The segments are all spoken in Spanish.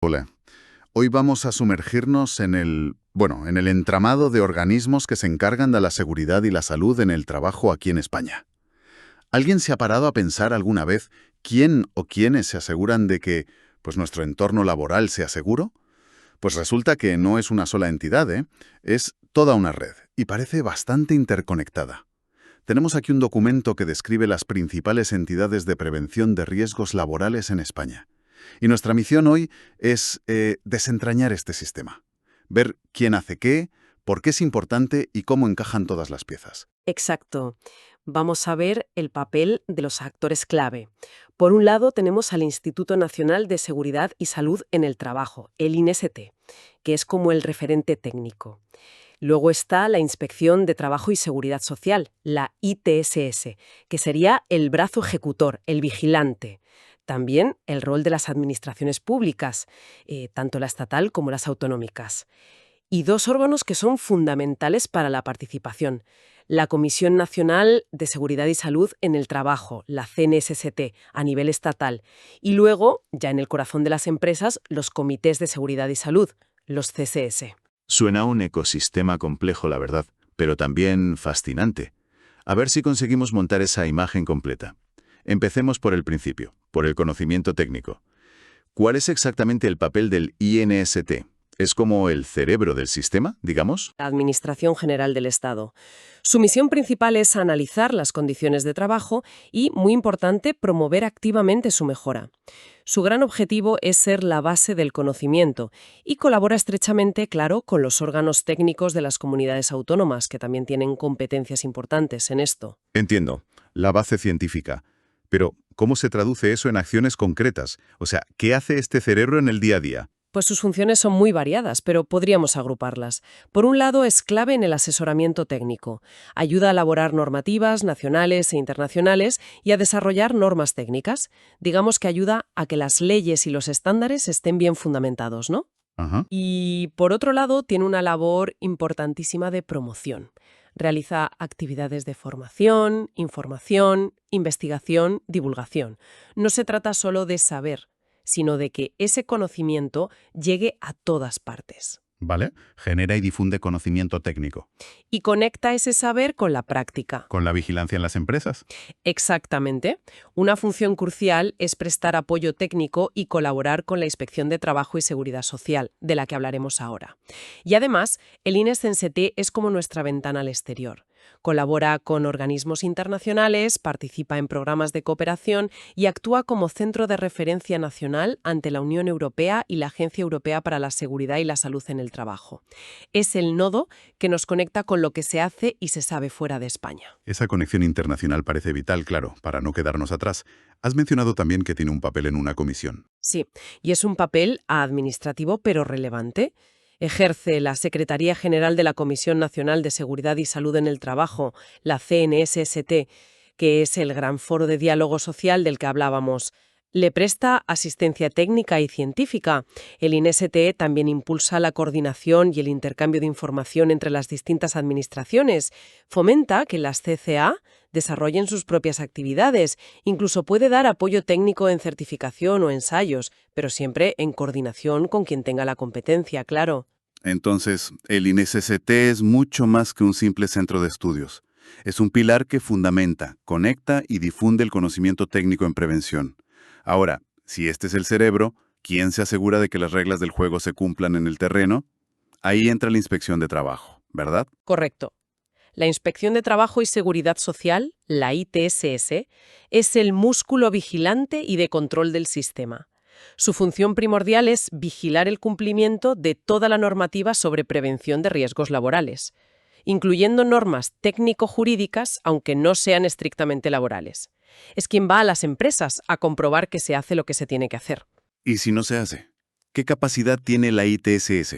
Hola. Hoy vamos a sumergirnos en el entramado de organismos que se encargan de la seguridad y la salud en el trabajo aquí en España. ¿Alguien se ha parado a pensar alguna vez quién o quiénes se aseguran de que nuestro entorno laboral sea seguro? Pues resulta que no es una sola entidad, ¿eh? Es toda una red y parece bastante interconectada. Tenemos aquí un documento que describe las principales entidades de prevención de riesgos laborales en España. Y nuestra misión hoy es desentrañar este sistema, ver quién hace qué, por qué es importante y cómo encajan todas las piezas. Exacto. Vamos a ver el papel de los actores clave. Por un lado, tenemos al Instituto Nacional de Seguridad y Salud en el Trabajo, el INST, que es como el referente técnico. Luego está la Inspección de Trabajo y Seguridad Social, la ITSS, que sería el brazo ejecutor, el vigilante. También el rol de las administraciones públicas, tanto la estatal como las autonómicas. Y dos órganos que son fundamentales para la participación. La Comisión Nacional de Seguridad y Salud en el Trabajo, la CNSST, a nivel estatal. Y luego, ya en el corazón de las empresas, los Comités de Seguridad y Salud, los CSS. Suena un ecosistema complejo, la verdad, pero también fascinante. A ver si conseguimos montar esa imagen completa. Empecemos por el principio, por el conocimiento técnico. ¿Cuál es exactamente el papel del INST? ¿Es como el cerebro del sistema, digamos? La Administración General del Estado. Su misión principal es analizar las condiciones de trabajo y, muy importante, promover activamente su mejora. Su gran objetivo es ser la base del conocimiento y colabora estrechamente, claro, con los órganos técnicos de las comunidades autónomas, que también tienen competencias importantes en esto. Entiendo, la base científica. Pero, ¿cómo se traduce eso en acciones concretas? O sea, ¿qué hace este cerebro en el día a día? Pues sus funciones son muy variadas, pero podríamos agruparlas. Por un lado, es clave en el asesoramiento técnico. Ayuda a elaborar normativas nacionales e internacionales y a desarrollar normas técnicas. Digamos que ayuda a que las leyes y los estándares estén bien fundamentados, ¿no? Ajá. Y por otro lado, tiene una labor importantísima de promoción. Realiza actividades de formación, información, investigación, divulgación. No se trata solo de saber, sino de que ese conocimiento llegue a todas partes. ¿Vale? Genera y difunde conocimiento técnico. Y conecta ese saber con la práctica. ¿Con la vigilancia en las empresas? Exactamente. Una función crucial es prestar apoyo técnico y colaborar con la Inspección de Trabajo y Seguridad Social, de la que hablaremos ahora. Y además, el INST es como nuestra ventana al exterior. Colabora con organismos internacionales, participa en programas de cooperación y actúa como centro de referencia nacional ante la Unión Europea y la Agencia Europea para la Seguridad y la Salud en el Trabajo. Es el nodo que nos conecta con lo que se hace y se sabe fuera de España. Esa conexión internacional parece vital, claro, para no quedarnos atrás. Has mencionado también que tiene un papel en una comisión. Sí, y es un papel administrativo pero relevante. Ejerce la Secretaría General de la Comisión Nacional de Seguridad y Salud en el Trabajo, la CNSST, que es el gran foro de diálogo social del que hablábamos. Le presta asistencia técnica y científica. El INST también impulsa la coordinación y el intercambio de información entre las distintas administraciones. Fomenta que las CCA desarrollen sus propias actividades. Incluso puede dar apoyo técnico en certificación o ensayos, pero siempre en coordinación con quien tenga la competencia, claro. Entonces, el INSST es mucho más que un simple centro de estudios. Es un pilar que fundamenta, conecta y difunde el conocimiento técnico en prevención. Ahora, si este es el cerebro, ¿quién se asegura de que las reglas del juego se cumplan en el terreno? Ahí entra la inspección de trabajo, ¿verdad? Correcto. La Inspección de Trabajo y Seguridad Social, la ITSS, es el músculo vigilante y de control del sistema. Su función primordial es vigilar el cumplimiento de toda la normativa sobre prevención de riesgos laborales, incluyendo normas técnico-jurídicas, aunque no sean estrictamente laborales. Es quien va a las empresas a comprobar que se hace lo que se tiene que hacer. ¿Y si no se hace? ¿Qué capacidad tiene la ITSS?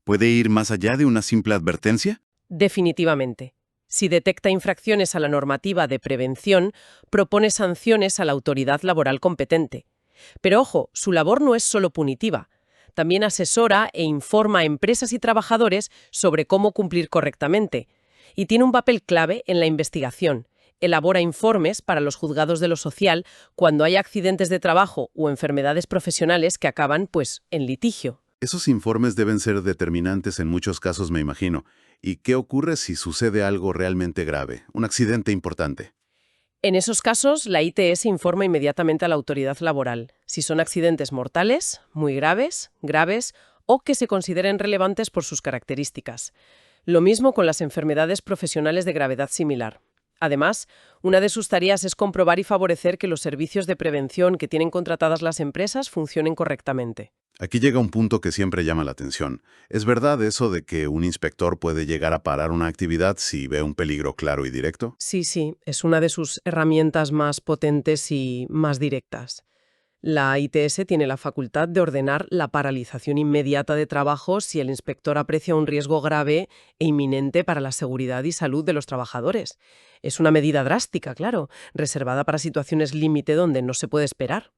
¿Puede ir más allá de una simple advertencia? Definitivamente. Si detecta infracciones a la normativa de prevención, propone sanciones a la autoridad laboral competente. Pero ojo, su labor no es solo punitiva. También asesora e informa a empresas y trabajadores sobre cómo cumplir correctamente. Y tiene un papel clave en la investigación. elabora informes para los juzgados de lo social cuando hay accidentes de trabajo o enfermedades profesionales que acaban, pues, en litigio. Esos informes deben ser determinantes en muchos casos, me imagino. ¿Y qué ocurre si sucede algo realmente grave, un accidente importante? En esos casos, la ITS informa inmediatamente a la autoridad laboral, si son accidentes mortales, muy graves, graves o que se consideren relevantes por sus características. Lo mismo con las enfermedades profesionales de gravedad similar. Además, una de sus tareas es comprobar y favorecer que los servicios de prevención que tienen contratadas las empresas funcionen correctamente. Aquí llega un punto que siempre llama la atención. ¿Es verdad eso de que un inspector puede llegar a parar una actividad si ve un peligro claro y directo? Sí, es una de sus herramientas más potentes y más directas. La ITS tiene la facultad de ordenar la paralización inmediata de trabajo si el inspector aprecia un riesgo grave e inminente para la seguridad y salud de los trabajadores. Es una medida drástica, claro, reservada para situaciones límite donde no se puede esperar.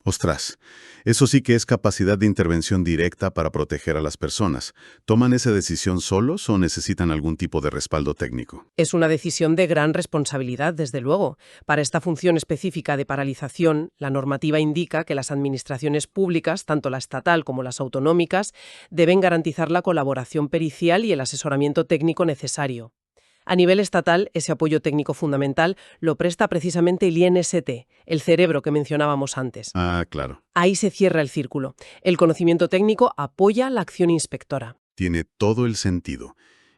Ostras, eso sí que es capacidad de intervención directa para proteger a las personas. ¿Toman esa decisión solos o necesitan algún tipo de respaldo técnico? Es una decisión de gran responsabilidad, desde luego. Para esta función específica de paralización, la normativa indica que las administraciones públicas, tanto la estatal como las autonómicas, deben garantizar la colaboración pericial y el asesoramiento técnico necesario. A nivel estatal, ese apoyo técnico fundamental lo presta precisamente el INST, el cerebro que mencionábamos antes. Ah, claro. Ahí se cierra el círculo. El conocimiento técnico apoya la acción inspectora. Tiene todo el sentido.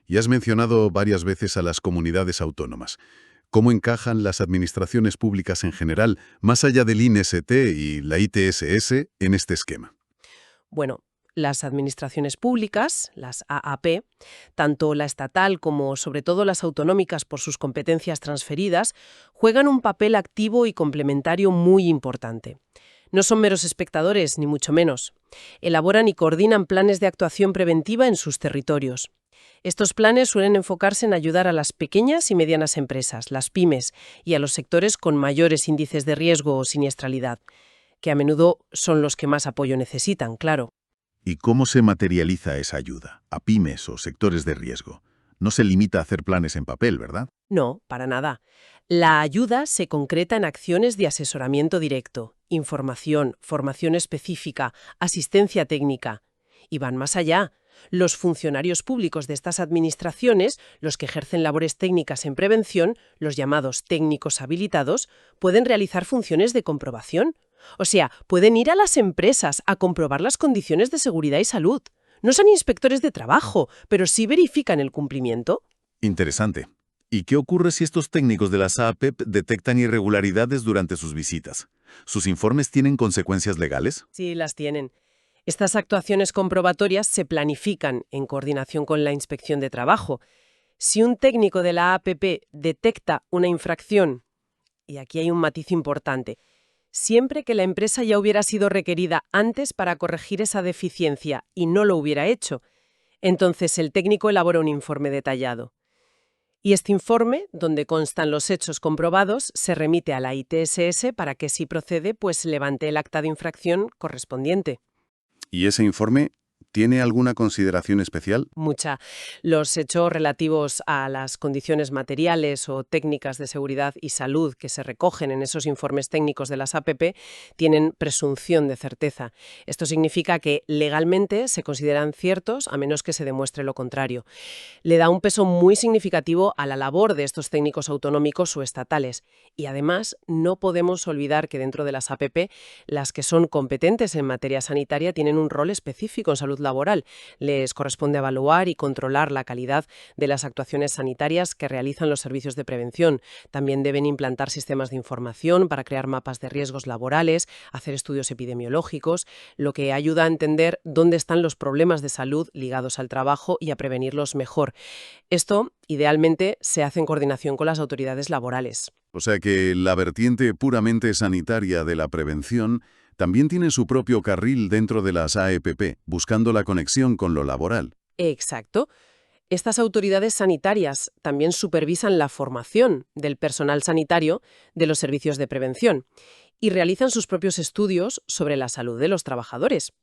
Y has mencionado varias veces a las comunidades autónomas. ¿Cómo encajan las administraciones públicas en general, más allá del INST y la ITSS, en este esquema? Bueno, las administraciones públicas, las AAP, tanto la estatal como sobre todo las autonómicas por sus competencias transferidas, juegan un papel activo y complementario muy importante. No son meros espectadores, ni mucho menos. Elaboran y coordinan planes de actuación preventiva en sus territorios. Estos planes suelen enfocarse en ayudar a las pequeñas y medianas empresas, las pymes, y a los sectores con mayores índices de riesgo o siniestralidad, que a menudo son los que más apoyo necesitan, claro. ¿Y cómo se materializa esa ayuda a pymes o sectores de riesgo? No se limita a hacer planes en papel, ¿verdad? No, para nada. La ayuda se concreta en acciones de asesoramiento directo, información, formación específica, asistencia técnica. Y van más allá. Los funcionarios públicos de estas administraciones, los que ejercen labores técnicas en prevención, los llamados técnicos habilitados, pueden realizar funciones de comprobación. O sea, pueden ir a las empresas a comprobar las condiciones de seguridad y salud. No son inspectores de trabajo, pero sí verifican el cumplimiento. Interesante. ¿Y qué ocurre si estos técnicos de las AAP detectan irregularidades durante sus visitas? ¿Sus informes tienen consecuencias legales? Sí, las tienen. Estas actuaciones comprobatorias se planifican en coordinación con la Inspección de Trabajo. Si un técnico de la AAP detecta una infracción, y aquí hay un matiz importante, siempre que la empresa ya hubiera sido requerida antes para corregir esa deficiencia y no lo hubiera hecho, entonces el técnico elabora un informe detallado. Y este informe, donde constan los hechos comprobados, se remite a la ITSS para que, si procede, pues levante el acta de infracción correspondiente. ¿Y ese informe tiene alguna consideración especial? Mucha. Los hechos relativos a las condiciones materiales o técnicas de seguridad y salud que se recogen en esos informes técnicos de las APP tienen presunción de certeza. Esto significa que legalmente se consideran ciertos a menos que se demuestre lo contrario. Le da un peso muy significativo a la labor de estos técnicos autonómicos o estatales. Y además, no podemos olvidar que dentro de las APP, las que son competentes en materia sanitaria tienen un rol específico en salud laboral. Les corresponde evaluar y controlar la calidad de las actuaciones sanitarias que realizan los servicios de prevención. También deben implantar sistemas de información para crear mapas de riesgos laborales, hacer estudios epidemiológicos, lo que ayuda a entender dónde están los problemas de salud ligados al trabajo y a prevenirlos mejor. Esto, idealmente, se hace en coordinación con las autoridades laborales. O sea que la vertiente puramente sanitaria de la prevención también tiene su propio carril dentro de las AEPP, buscando la conexión con lo laboral. Exacto. Estas autoridades sanitarias también supervisan la formación del personal sanitario de los servicios de prevención y realizan sus propios estudios sobre la salud de los trabajadores.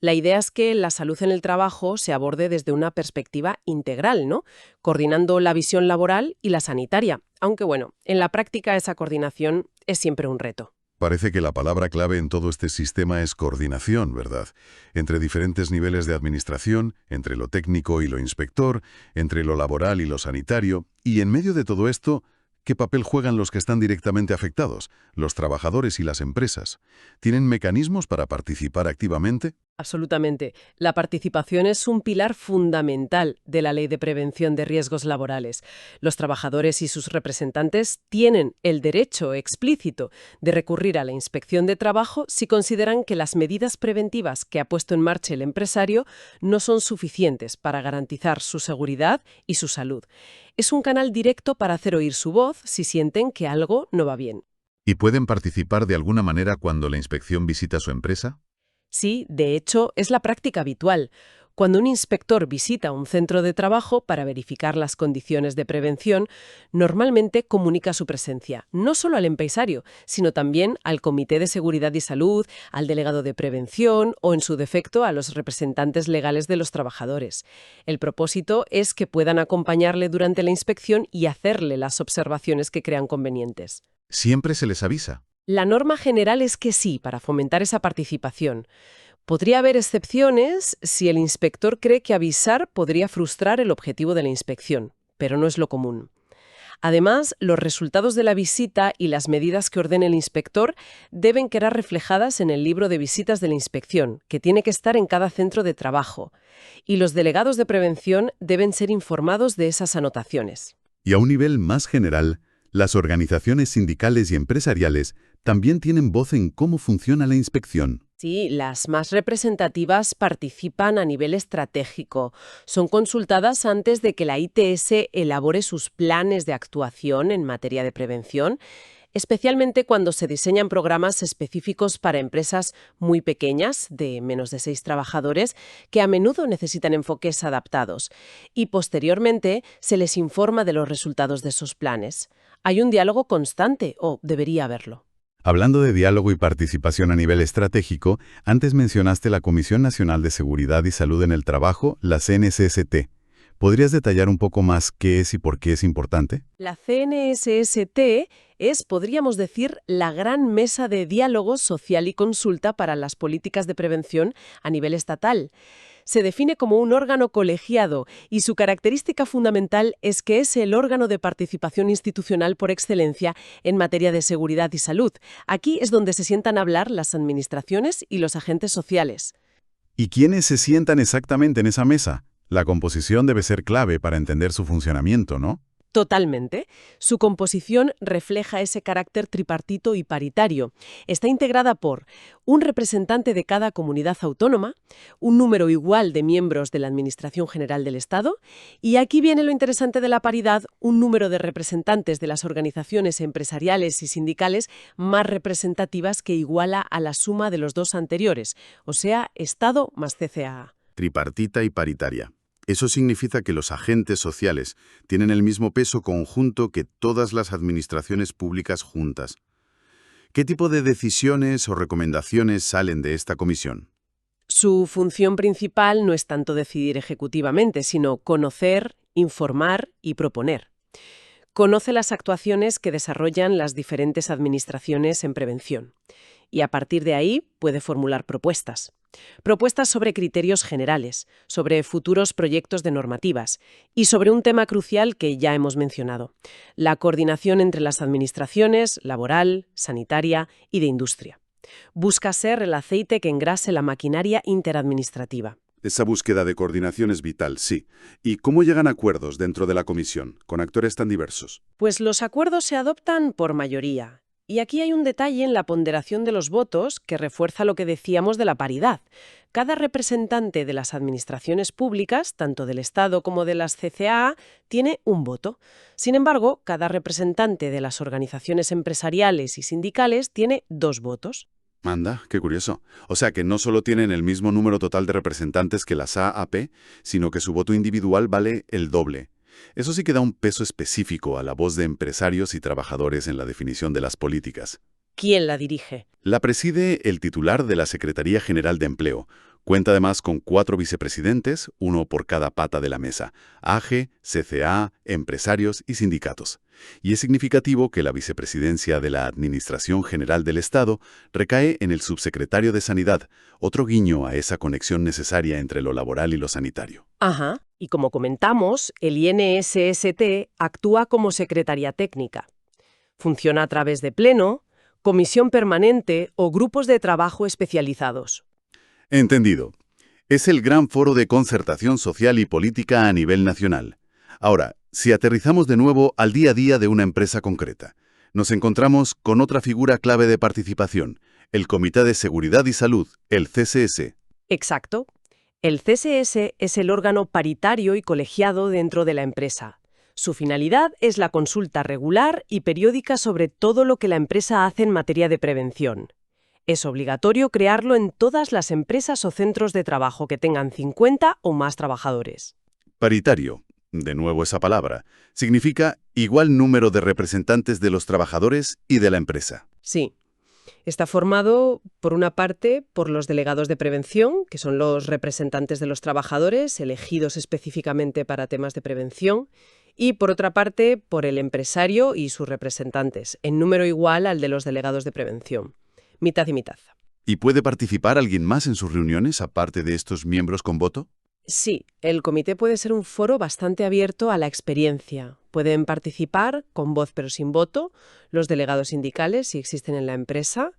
La idea es que la salud en el trabajo se aborde desde una perspectiva integral, ¿no? Coordinando la visión laboral y la sanitaria. Aunque bueno, en la práctica esa coordinación es siempre un reto. Parece que la palabra clave en todo este sistema es coordinación, ¿verdad? Entre diferentes niveles de administración, entre lo técnico y lo inspector, entre lo laboral y lo sanitario, y en medio de todo esto, ¿qué papel juegan los que están directamente afectados, los trabajadores y las empresas? ¿Tienen mecanismos para participar activamente? Absolutamente. La participación es un pilar fundamental de la Ley de Prevención de Riesgos Laborales. Los trabajadores y sus representantes tienen el derecho explícito de recurrir a la inspección de trabajo si consideran que las medidas preventivas que ha puesto en marcha el empresario no son suficientes para garantizar su seguridad y su salud. Es un canal directo para hacer oír su voz si sienten que algo no va bien. ¿Y pueden participar de alguna manera cuando la inspección visita su empresa? Sí, de hecho, es la práctica habitual. Cuando un inspector visita un centro de trabajo para verificar las condiciones de prevención, normalmente comunica su presencia, no solo al empresario, sino también al Comité de Seguridad y Salud, al delegado de prevención o, en su defecto, a los representantes legales de los trabajadores. El propósito es que puedan acompañarle durante la inspección y hacerle las observaciones que crean convenientes. ¿Siempre se les avisa? La norma general es que sí, para fomentar esa participación. Podría haber excepciones si el inspector cree que avisar podría frustrar el objetivo de la inspección, pero no es lo común. Además, los resultados de la visita y las medidas que ordene el inspector deben quedar reflejadas en el libro de visitas de la inspección, que tiene que estar en cada centro de trabajo, y los delegados de prevención deben ser informados de esas anotaciones. Y a un nivel más general, las organizaciones sindicales y empresariales también tienen voz en cómo funciona la inspección. Sí, las más representativas participan a nivel estratégico. Son consultadas antes de que la ITS elabore sus planes de actuación en materia de prevención, especialmente cuando se diseñan programas específicos para empresas muy pequeñas, de menos de 6 trabajadores, que a menudo necesitan enfoques adaptados. Y posteriormente se les informa de los resultados de esos planes. Hay un diálogo constante, o debería haberlo. Hablando de diálogo y participación a nivel estratégico, antes mencionaste la Comisión Nacional de Seguridad y Salud en el Trabajo, la CNSST. ¿Podrías detallar un poco más qué es y por qué es importante? La CNSST es, podríamos decir, la gran mesa de diálogo social y consulta para las políticas de prevención a nivel estatal. Se define como un órgano colegiado y su característica fundamental es que es el órgano de participación institucional por excelencia en materia de seguridad y salud. Aquí es donde se sientan a hablar las administraciones y los agentes sociales. ¿Y quiénes se sientan exactamente en esa mesa? La composición debe ser clave para entender su funcionamiento, ¿no? Totalmente. Su composición refleja ese carácter tripartito y paritario. Está integrada por un representante de cada comunidad autónoma, un número igual de miembros de la Administración General del Estado, y aquí viene lo interesante de la paridad, un número de representantes de las organizaciones empresariales y sindicales más representativas que iguala a la suma de los dos anteriores, o sea, Estado más CCAA. Tripartita y paritaria. Eso significa que los agentes sociales tienen el mismo peso conjunto que todas las administraciones públicas juntas. ¿Qué tipo de decisiones o recomendaciones salen de esta comisión? Su función principal no es tanto decidir ejecutivamente, sino conocer, informar y proponer. Conoce las actuaciones que desarrollan las diferentes administraciones en prevención. Y a partir de ahí puede formular propuestas. Propuestas sobre criterios generales, sobre futuros proyectos de normativas y sobre un tema crucial que ya hemos mencionado, la coordinación entre las administraciones, laboral, sanitaria y de industria. Busca ser el aceite que engrase la maquinaria interadministrativa. Esa búsqueda de coordinación es vital, sí. ¿Y cómo llegan a acuerdos dentro de la comisión, con actores tan diversos? Pues los acuerdos se adoptan por mayoría. Y aquí hay un detalle en la ponderación de los votos que refuerza lo que decíamos de la paridad. Cada representante de las administraciones públicas, tanto del Estado como de las CCAA, tiene un voto. Sin embargo, cada representante de las organizaciones empresariales y sindicales tiene 2 votos. Anda, qué curioso. O sea que no solo tienen el mismo número total de representantes que las AAP, sino que su voto individual vale el doble. Eso sí que da un peso específico a la voz de empresarios y trabajadores en la definición de las políticas. ¿Quién la dirige? La preside el titular de la Secretaría General de Empleo, Cuenta además con 4 vicepresidentes, uno por cada pata de la mesa: AGE, CCA, empresarios y sindicatos. Y es significativo que la vicepresidencia de la Administración General del Estado recae en el subsecretario de Sanidad, otro guiño a esa conexión necesaria entre lo laboral y lo sanitario. Ajá. Y como comentamos, el INSST actúa como secretaría técnica. Funciona a través de pleno, comisión permanente o grupos de trabajo especializados. Entendido. Es el gran foro de concertación social y política a nivel nacional. Ahora, si aterrizamos de nuevo al día a día de una empresa concreta, nos encontramos con otra figura clave de participación, el Comité de Seguridad y Salud, el CSS. Exacto. El CSS es el órgano paritario y colegiado dentro de la empresa. Su finalidad es la consulta regular y periódica sobre todo lo que la empresa hace en materia de prevención. Es obligatorio crearlo en todas las empresas o centros de trabajo que tengan 50 o más trabajadores. Paritario, de nuevo esa palabra, significa igual número de representantes de los trabajadores y de la empresa. Sí. Está formado, por una parte, por los delegados de prevención, que son los representantes de los trabajadores, elegidos específicamente para temas de prevención, y, por otra parte, por el empresario y sus representantes, en número igual al de los delegados de prevención. Mitad y mitad. ¿Y puede participar alguien más en sus reuniones, aparte de estos miembros con voto? Sí, el comité puede ser un foro bastante abierto a la experiencia. Pueden participar, con voz pero sin voto, los delegados sindicales, si existen en la empresa,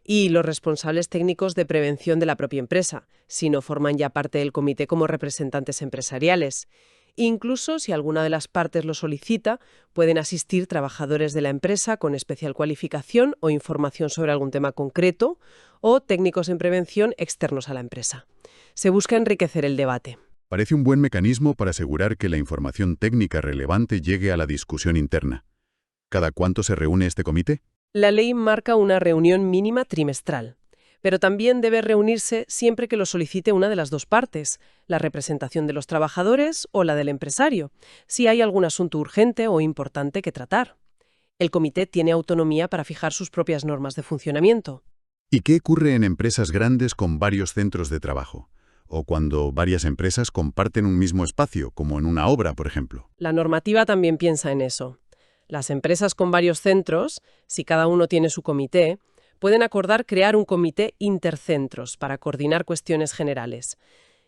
y los responsables técnicos de prevención de la propia empresa, si no forman ya parte del comité como representantes empresariales. Incluso, si alguna de las partes lo solicita, pueden asistir trabajadores de la empresa con especial cualificación o información sobre algún tema concreto, o técnicos en prevención externos a la empresa. Se busca enriquecer el debate. Parece un buen mecanismo para asegurar que la información técnica relevante llegue a la discusión interna. ¿Cada cuánto se reúne este comité? La ley marca una reunión mínima trimestral, pero también debe reunirse siempre que lo solicite una de las dos partes, la representación de los trabajadores o la del empresario, si hay algún asunto urgente o importante que tratar. El comité tiene autonomía para fijar sus propias normas de funcionamiento. ¿Y qué ocurre en empresas grandes con varios centros de trabajo? O cuando varias empresas comparten un mismo espacio, como en una obra, por ejemplo. La normativa también piensa en eso. Las empresas con varios centros, si cada uno tiene su comité, pueden acordar crear un comité intercentros para coordinar cuestiones generales.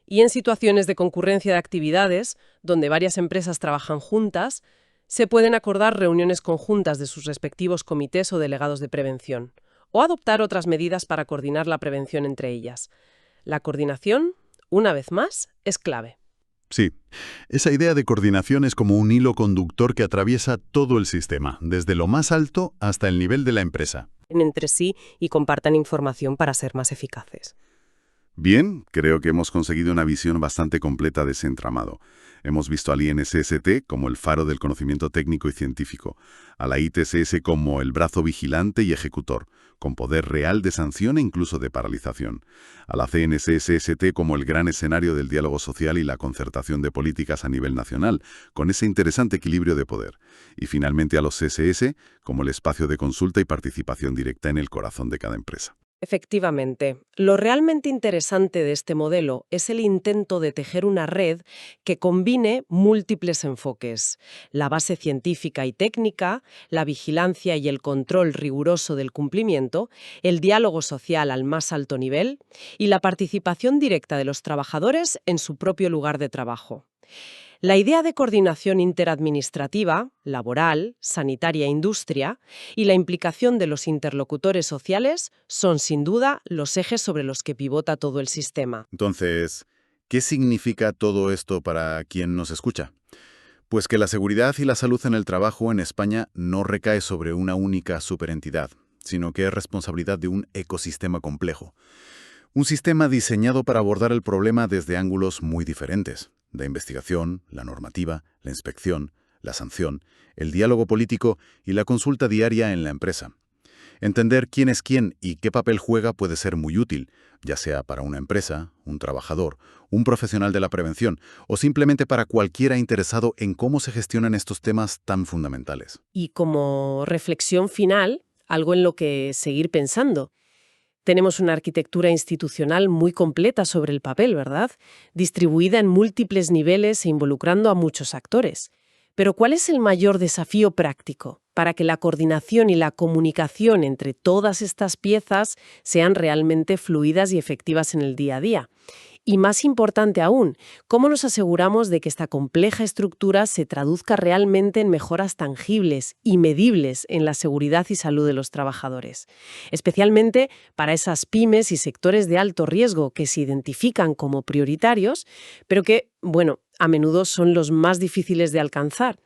Y en situaciones de concurrencia de actividades, donde varias empresas trabajan juntas, se pueden acordar reuniones conjuntas de sus respectivos comités o delegados de prevención, o adoptar otras medidas para coordinar la prevención entre ellas. La coordinación, una vez más, es clave. Sí, esa idea de coordinación es como un hilo conductor que atraviesa todo el sistema, desde lo más alto hasta el nivel de la empresa. Entre sí y compartan información para ser más eficaces. Bien, creo que hemos conseguido una visión bastante completa de ese entramado. Hemos visto al INSST como el faro del conocimiento técnico y científico, a la ITSS como el brazo vigilante y ejecutor, con poder real de sanción e incluso de paralización, a la CNSST como el gran escenario del diálogo social y la concertación de políticas a nivel nacional, con ese interesante equilibrio de poder, y finalmente a los CSS como el espacio de consulta y participación directa en el corazón de cada empresa. Efectivamente, lo realmente interesante de este modelo es el intento de tejer una red que combine múltiples enfoques: la base científica y técnica, la vigilancia y el control riguroso del cumplimiento, el diálogo social al más alto nivel y la participación directa de los trabajadores en su propio lugar de trabajo. La idea de coordinación interadministrativa, laboral, sanitaria e industria, y la implicación de los interlocutores sociales son, sin duda, los ejes sobre los que pivota todo el sistema. Entonces, ¿qué significa todo esto para quien nos escucha? Pues que la seguridad y la salud en el trabajo en España no recae sobre una única superentidad, sino que es responsabilidad de un ecosistema complejo. Un sistema diseñado para abordar el problema desde ángulos muy diferentes: la investigación, la normativa, la inspección, la sanción, el diálogo político y la consulta diaria en la empresa. Entender quién es quién y qué papel juega puede ser muy útil, ya sea para una empresa, un trabajador, un profesional de la prevención o simplemente para cualquiera interesado en cómo se gestionan estos temas tan fundamentales. Y como reflexión final, algo en lo que seguir pensando. Tenemos una arquitectura institucional muy completa sobre el papel, ¿verdad? Distribuida en múltiples niveles e involucrando a muchos actores. Pero ¿cuál es el mayor desafío práctico para que la coordinación y la comunicación entre todas estas piezas sean realmente fluidas y efectivas en el día a día? Y más importante aún, ¿cómo nos aseguramos de que esta compleja estructura se traduzca realmente en mejoras tangibles y medibles en la seguridad y salud de los trabajadores? Especialmente para esas pymes y sectores de alto riesgo que se identifican como prioritarios, pero que, bueno, a menudo son los más difíciles de alcanzar.